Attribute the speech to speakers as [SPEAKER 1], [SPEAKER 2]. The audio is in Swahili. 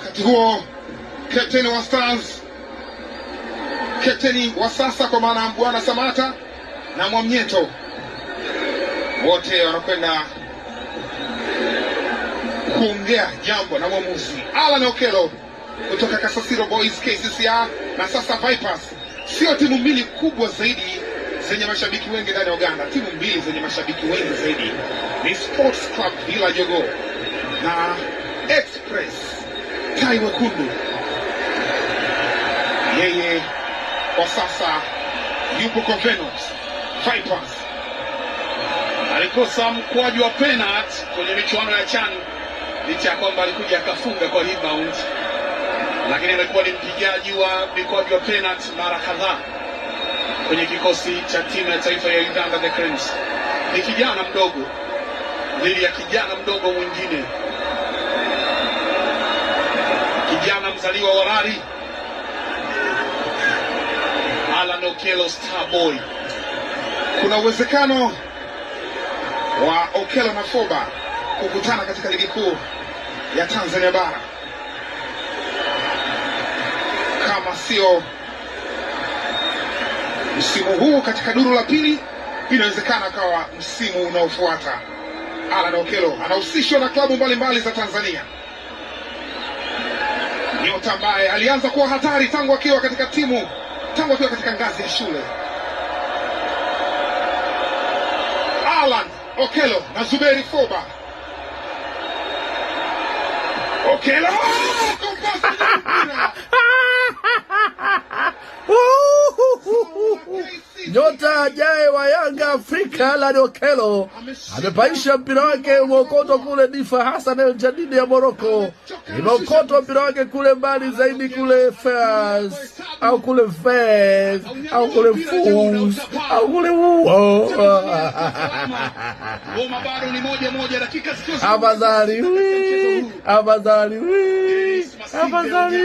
[SPEAKER 1] Wakati huo kapteni wa Stars, kapteni wa sasa kwa maana Bwana Samata na Mwamnyeto, wote wanakwenda kuongea jambo na mwamuzi Alan Okello kutoka Kasasiro Boys KCCA na sasa Vipers. Sio timu mbili kubwa zaidi zenye mashabiki wengi ndani ya Uganda. Timu mbili zenye mashabiki wengi zaidi ni Sports Club Villa Jogo na Express Tai Wekundu. Yeye kwa sasa yupo Covenant Vipers.
[SPEAKER 2] Alikosa mkwaju wa penalty kwenye michuano ya CHAN licha ya kwamba alikuja akafunga kwa rebound, lakini amekuwa ni mpigaji wa mikwaju wa penalty mara kadhaa kwenye kikosi cha timu ya taifa ya Uganda The Cranes. Ni kijana mdogo dhidi ya kijana mdogo mwingine, kijana mzaliwa wa Rari, Alan Okello Starboy.
[SPEAKER 1] Kuna uwezekano wa Okello na Foba kukutana katika ligi kuu ya Tanzania bara, kama sio msimu huu katika duru la pili, inawezekana kawa msimu unaofuata. Alan Okello anahusishwa na klabu mbalimbali za Tanzania. Nyota ambaye alianza kuwa hatari tangu akiwa katika ngazi ya shule. Alan Okello na Zuberi Foba. Okello
[SPEAKER 3] nyota ajaye wa Yanga Afrika Alan Okello amepaisha mpira wake umeokotwa kule Difa Hassan El Jadidi ya Morocco. Imeokotwa mpira wake kule mbali zaidi kule Fez au kule Fez au kule Fuz au kule Afadhali